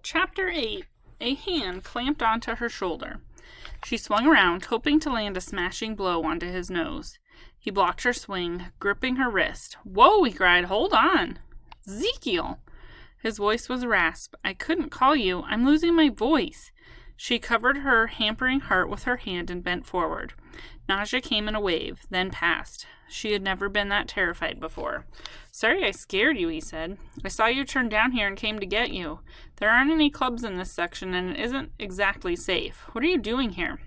Chapter 8. A hand clamped onto her shoulder. She swung around, hoping to land a smashing blow onto his nose. He blocked her swing, gripping her wrist. "Whoa," he cried. "Hold on." "Ezekiel!" His voice was a rasp. "I couldn't call you. I'm losing my voice." She covered her hampering heart with her hand and bent forward. Nausea came in a wave, then passed. She had never been that terrified before. "Sorry I scared you," he said. "I saw you turn down here and came to get you. There aren't any clubs in this section, and it isn't exactly safe. What are you doing here?"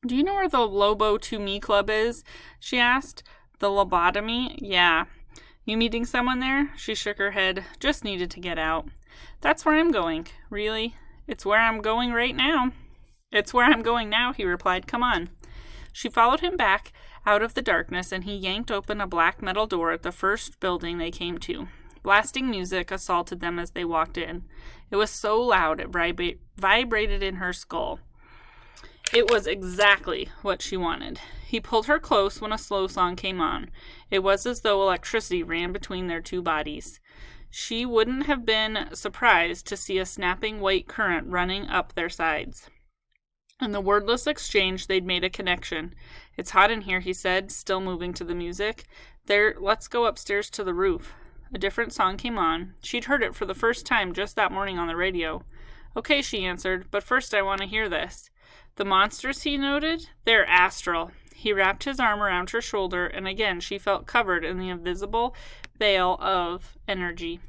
"Do you know where the Lobo to Me Club is?" she asked. "The lobotomy? Yeah. You meeting someone there?" She shook her head. "Just needed to get out." "That's where I'm going." "Really?" "It's where I'm going right now." "It's where I'm going now," he replied. "Come on." She followed him back out of the darkness, and he yanked open a black metal door at the first building they came to. Blasting music assaulted them as they walked in. It was so loud it vibrated in her skull. It was exactly what she wanted. He pulled her close when a slow song came on. It was as though electricity ran between their two bodies. She wouldn't have been surprised to see a snapping white current running up their sides. In the wordless exchange, they'd made a connection. "It's hot in here," he said, still moving to the music. Let's go upstairs to the roof." A different song came on. She'd heard it for the first time just that morning on the radio. "Okay," she answered, "but first I want to hear this." "The monsters," he noted, "they're astral." He wrapped his arm around her shoulder, and again she felt covered in the invisible veil of energy.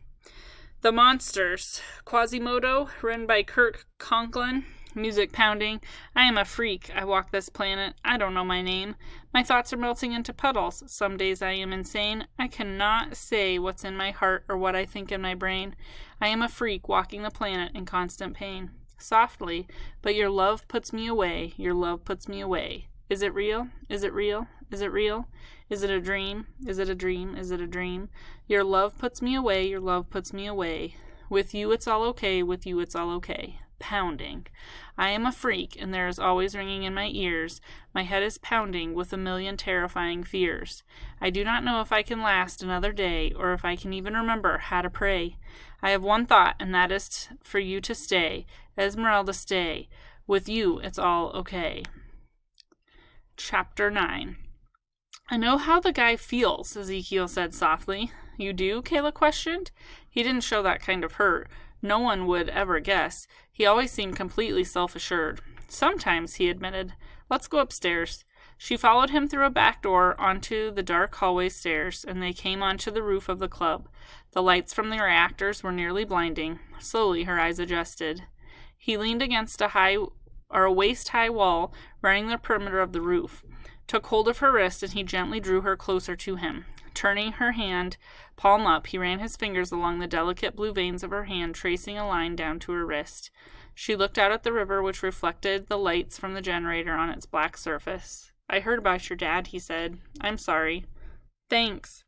"The monsters. Quasimodo, written by Kirk Conklin. Music pounding. I am a freak. I walk this planet. I don't know my name. My thoughts are melting into puddles. Some days I am insane. I cannot say what's in my heart or what I think in my brain. I am a freak walking the planet in constant pain." Softly, "But your love puts me away. Your love puts me away. Is it real? Is it real? Is it real? Is it a dream? Is it a dream? Is it a dream? Your love puts me away. Your love puts me away. With you it's all okay. With you it's all okay." Pounding. "I am a freak, and there is always ringing in my ears. My head is pounding with a million terrifying fears. I do not know if I can last another day, or if I can even remember how to pray. I have one thought, and that is for you to stay. Esmeralda, stay. With you, it's all okay. Chapter 9. "I know how the guy feels," Ezekiel said softly. "You do?" Kayla questioned. He didn't show that kind of hurt. No one would ever guess. He always seemed completely self-assured. "Sometimes," he admitted. "Let's go upstairs." She followed him through a back door onto the dark hallway stairs, and they came onto the roof of the club. The lights from the reactors were nearly blinding. Slowly her eyes adjusted. He leaned against a waist-high wall running the perimeter of the roof, took hold of her wrist, and he gently drew her closer to him. Turning her hand, palm up, he ran his fingers along the delicate blue veins of her hand, tracing a line down to her wrist. She looked out at the river, which reflected the lights from the generator on its black surface. "I heard about your dad," he said. "I'm sorry." "Thanks."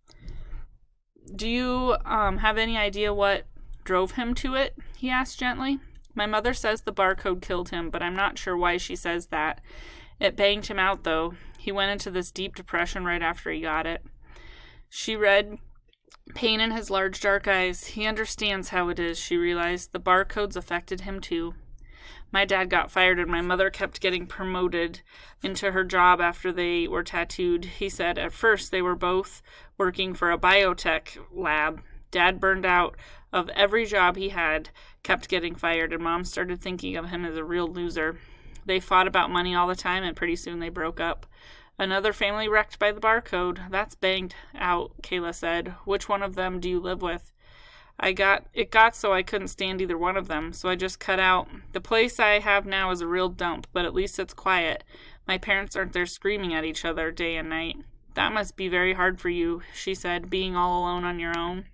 "Do you, have any idea what drove him to it?" he asked gently. "My mother says the Barcode killed him, but I'm not sure why she says that. It banged him out, though. He went into this deep depression right after he got it." She read pain in his large dark eyes. He understands how it is, she realized. The Barcodes affected him too. "My dad got fired and my mother kept getting promoted into her job after they were tattooed," he said. "At first they were both working for a biotech lab. Dad burned out of every job he had, kept getting fired, and Mom started thinking of him as a real loser. They fought about money all the time, and pretty soon they broke up. Another family wrecked by the Barcode. That's banged out," Kayla said. "Which one of them do you live with?" It got so I couldn't stand either one of them, so I just cut out. The place I have now is a real dump, but at least it's quiet. My parents aren't there screaming at each other day and night." "That must be very hard for you," she said, "being all alone on your own."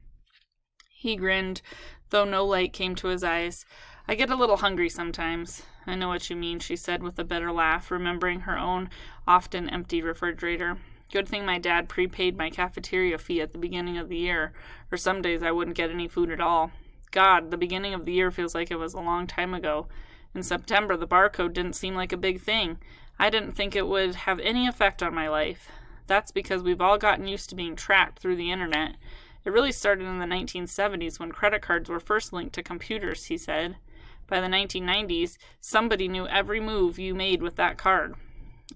He grinned, though no light came to his eyes. "I get a little hungry sometimes." "I know what you mean," she said with a bitter laugh, remembering her own often empty refrigerator. "Good thing my dad prepaid my cafeteria fee at the beginning of the year, or some days I wouldn't get any food at all. God, the beginning of the year feels like it was a long time ago. In September, the Barcode didn't seem like a big thing. I didn't think it would have any effect on my life. That's because we've all gotten used to being tracked through the internet. It really started in the 1970s when credit cards were first linked to computers," he said. By the 1990s, somebody knew every move you made with that card.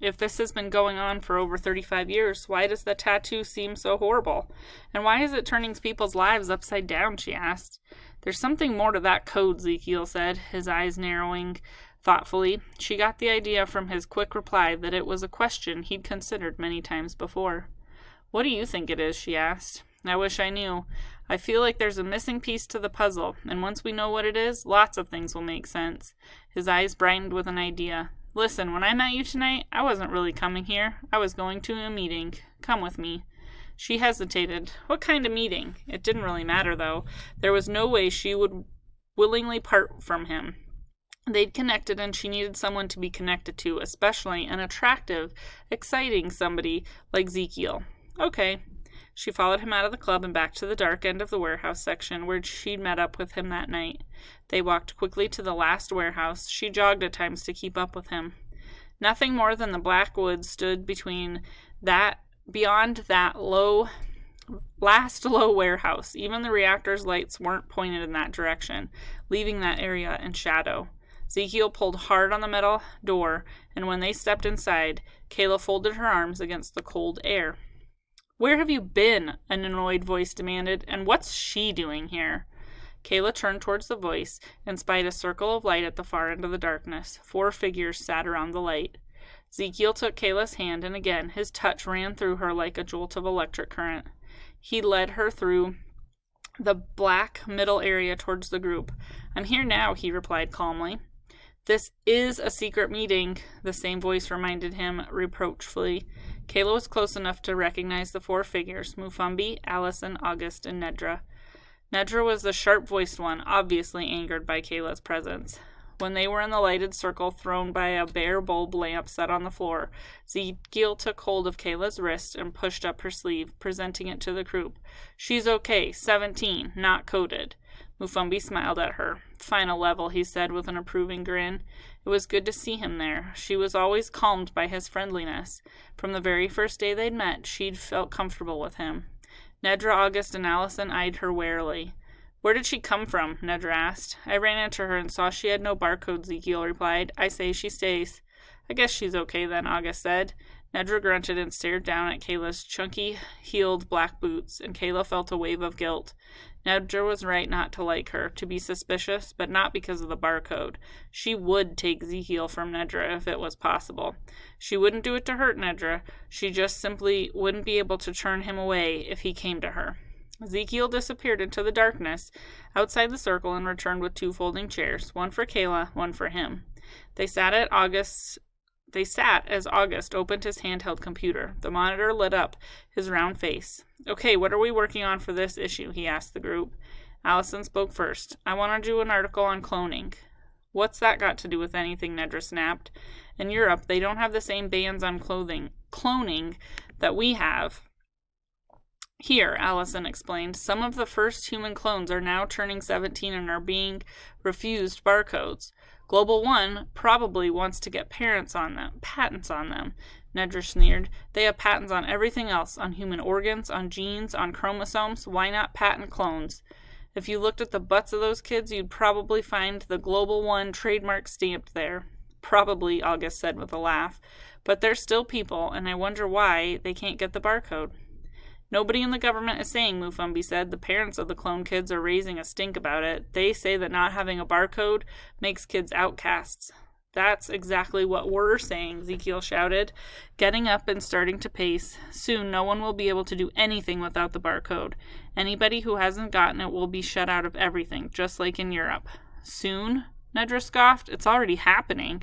If this has been going on for over 35 years, why does the tattoo seem so horrible? And why is it turning people's lives upside down, she asked. There's something more to that code, Ezekiel said, his eyes narrowing thoughtfully. She got the idea from his quick reply that it was a question he'd considered many times before. What do you think it is, she asked. I wish I knew. I feel like there's a missing piece to the puzzle, and once we know what it is, lots of things will make sense. His eyes brightened with an idea. Listen, when I met you tonight, I wasn't really coming here. I was going to a meeting. Come with me. She hesitated. What kind of meeting? It didn't really matter, though. There was no way she would willingly part from him. They'd connected, and she needed someone to be connected to, especially an attractive, exciting somebody like Ezekiel. Okay. She followed him out of the club and back to the dark end of the warehouse section where she'd met up with him that night. They walked quickly to the last warehouse. She jogged at times to keep up with him. Nothing more than the black woods stood beyond that last low warehouse. Even the reactor's lights weren't pointed in that direction, leaving that area in shadow. Ezekiel pulled hard on the metal door, and when they stepped inside, Kayla folded her arms against the cold air. Where have you been? An annoyed voice demanded. And what's she doing here? Kayla turned towards the voice and spied a circle of light at the far end of the darkness. 4 figures sat around the light. Ezekiel took Kayla's hand, and again his touch ran through her like a jolt of electric current. He led her through the black middle area towards the group. I'm here now, he replied calmly. This is a secret meeting, the same voice reminded him reproachfully. Kayla was close enough to recognize the 4 figures, Mufambi, Allison, August, and Nedra. Nedra was the sharp-voiced one, obviously angered by Kayla's presence. When they were in the lighted circle thrown by a bare bulb lamp set on the floor, Ezekiel took hold of Kayla's wrist and pushed up her sleeve, presenting it to the group. She's okay, 17, not coded. Mufambi smiled at her. Final level, he said with an approving grin. It was good to see him there. She was always calmed by his friendliness. From the very first day they'd met, she'd felt comfortable with him. Nedra, August, and Allison eyed her warily. Where did she come from? Nedra asked. I ran into her and saw she had no barcode, Ezekiel replied. I say she stays. I guess she's okay then, August said. Nedra grunted and stared down at Kayla's chunky-heeled black boots, and Kayla felt a wave of guilt. Nedra was right not to like her, to be suspicious, but not because of the barcode. She would take Ezekiel from Nedra if it was possible. She wouldn't do it to hurt Nedra. She just simply wouldn't be able to turn him away if he came to her. Ezekiel disappeared into the darkness outside the circle and returned with 2 folding chairs, one for Kayla, one for him. They sat as August opened his handheld computer. The monitor lit up his round face. Okay, what are we working on for this issue? He asked the group. Allison spoke first. I want to do an article on cloning. What's that got to do with anything? Nedra snapped. In Europe, they don't have the same bans on cloning that we have. Here, Allison explained, some of the first human clones are now turning 17 and are being refused barcodes. Global One probably wants to get patents on them. Nedra sneered. They have patents on everything else, on human organs, on genes, on chromosomes. Why not patent clones? If you looked at the butts of those kids, you'd probably find the Global One trademark stamped there. Probably, August said with a laugh. But they're still people, and I wonder why they can't get the barcode. Nobody in the government is saying, Mufambi said. The parents of the clone kids are raising a stink about it. They say that not having a barcode makes kids outcasts. That's exactly what we're saying, Ezekiel shouted, getting up and starting to pace. Soon no one will be able to do anything without the barcode. Anybody who hasn't gotten it will be shut out of everything, just like in Europe. Soon? Nedra scoffed. It's already happening.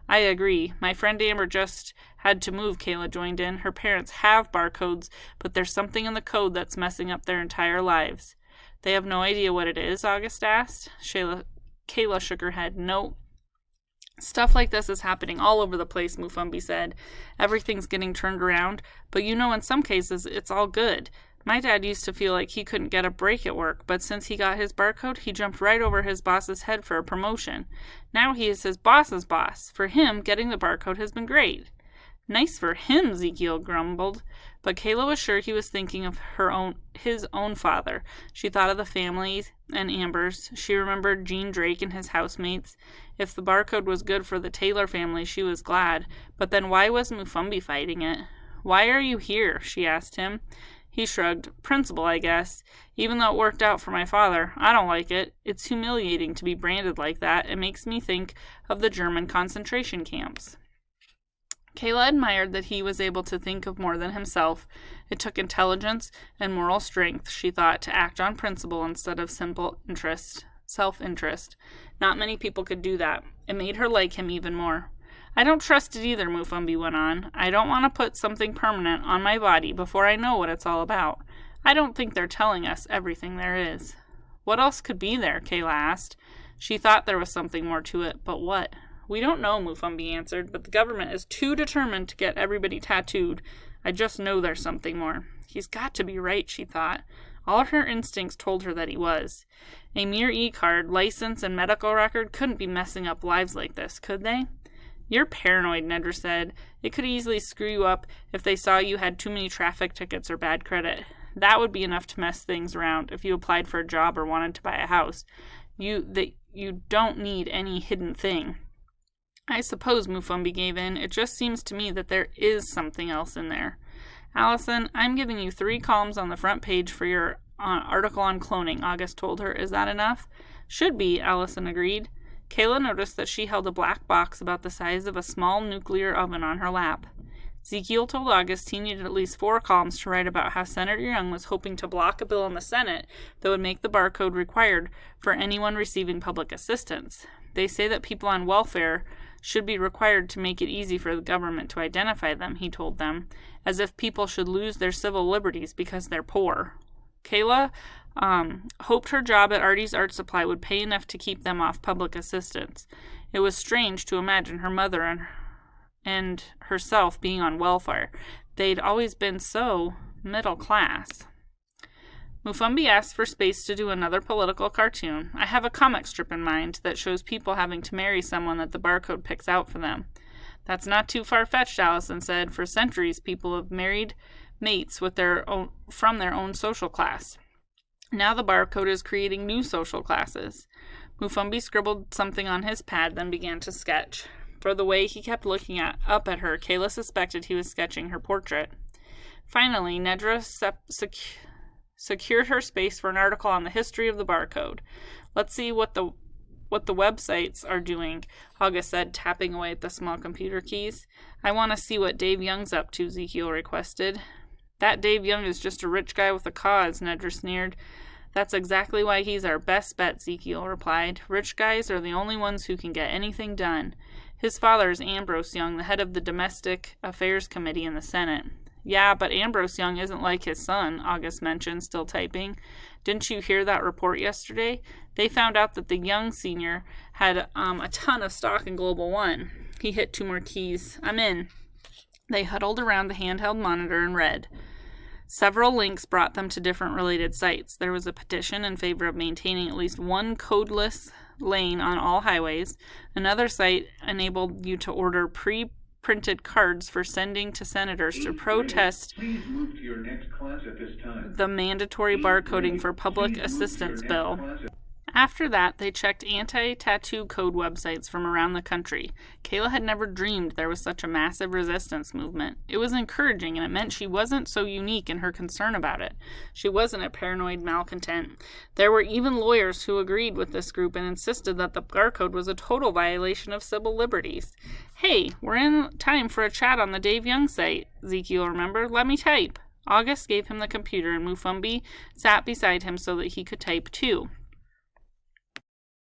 I agree. My friend Amber just had to move, Kayla joined in. Her parents have barcodes, but there's something in the code that's messing up their entire lives. They have no idea what it is, August asked. Kayla shook her head. No. Stuff like this is happening all over the place, Mufambi said. Everything's getting turned around, but in some cases, it's all good. My dad used to feel like he couldn't get a break at work, but since he got his barcode, he jumped right over his boss's head for a promotion. Now he is his boss's boss. For him, getting the barcode has been great. Nice for him, Ezekiel grumbled. But Kayla was sure he was thinking of his own father. She thought of the family and Amber's. She remembered Gene Drake and his housemates. If the barcode was good for the Taylor family, she was glad. But then why was Mufumbi fighting it? Why are you here? She asked him. He shrugged. Principle, I guess. Even though it worked out for my father, I don't like it. It's humiliating to be branded like that. It makes me think of the German concentration camps. Kayla admired that he was able to think of more than himself. It took intelligence and moral strength, she thought, to act on principle instead of simple self-interest. Not many people could do that. It made her like him even more. I don't trust it either, Mufumbi went on. I don't want to put something permanent on my body before I know what it's all about. I don't think they're telling us everything there is. What else could be there? Kayla asked. She thought there was something more to it, but what? We don't know, Mufumbi answered, but the government is too determined to get everybody tattooed. I just know there's something more. He's got to be right, she thought. All her instincts told her that he was. A mere e-card, license, and medical record couldn't be messing up lives like this, could they? You're paranoid, Nedra said. It could easily screw you up if they saw you had too many traffic tickets or bad credit. That would be enough to mess things around if you applied for a job or wanted to buy a house. You don't need any hidden thing. I suppose Mufumbi gave in. It just seems to me that there is something else in there. Allison, I'm giving you 3 columns on the front page for your article on cloning, August told her. Is that enough? Should be, Allison agreed. Kayla noticed that she held a black box about the size of a small nuclear oven on her lap. Ezekiel told August he needed at least 4 columns to write about how Senator Young was hoping to block a bill in the Senate that would make the barcode required for anyone receiving public assistance. They say that people on welfare should be required to make it easy for the government to identify them, he told them, as if people should lose their civil liberties because they're poor. Kayla hoped her job at Artie's Art Supply would pay enough to keep them off public assistance. It was strange to imagine her mother and herself being on welfare. They'd always been so middle class. Mufumbi asked for space to do another political cartoon. I have a comic strip in mind that shows people having to marry someone that the barcode picks out for them. That's not too far-fetched, Allison said. For centuries, people have married mates from their own social class. Now the barcode is creating new social classes. Mufumbi scribbled something on his pad, then began to sketch. For the way he kept looking up at her, Kayla suspected he was sketching her portrait. Finally, Nedra secured her space for an article on the history of the barcode. Let's see what the websites are doing, August said, tapping away at the small computer keys. I want to see what Dave Young's up to, Ezekiel requested. That Dave Young is just a rich guy with a cause, Nedra sneered. That's exactly why he's our best bet, Ezekiel replied. Rich guys are the only ones who can get anything done. His father is Ambrose Young, the head of the Domestic Affairs Committee in the Senate. Yeah, but Ambrose Young isn't like his son, August mentioned, still typing. Didn't you hear that report yesterday? They found out that the Young senior had a ton of stock in Global One. He hit 2 more keys. I'm in. They huddled around the handheld monitor and read. Several links brought them to different related sites. There was a petition in favor of maintaining at least one codeless lane on all highways. Another site enabled you to order pre-printed cards for sending to senators to protest the mandatory barcoding for public assistance bill. After that, they checked anti-tattoo code websites from around the country. Kayla had never dreamed there was such a massive resistance movement. It was encouraging, and it meant she wasn't so unique in her concern about it. She wasn't a paranoid malcontent. There were even lawyers who agreed with this group and insisted that the barcode was a total violation of civil liberties. Hey, we're in time for a chat on the Dave Young site, Ezekiel remembered. Let me type. August gave him the computer, and Mufumbi sat beside him so that he could type too.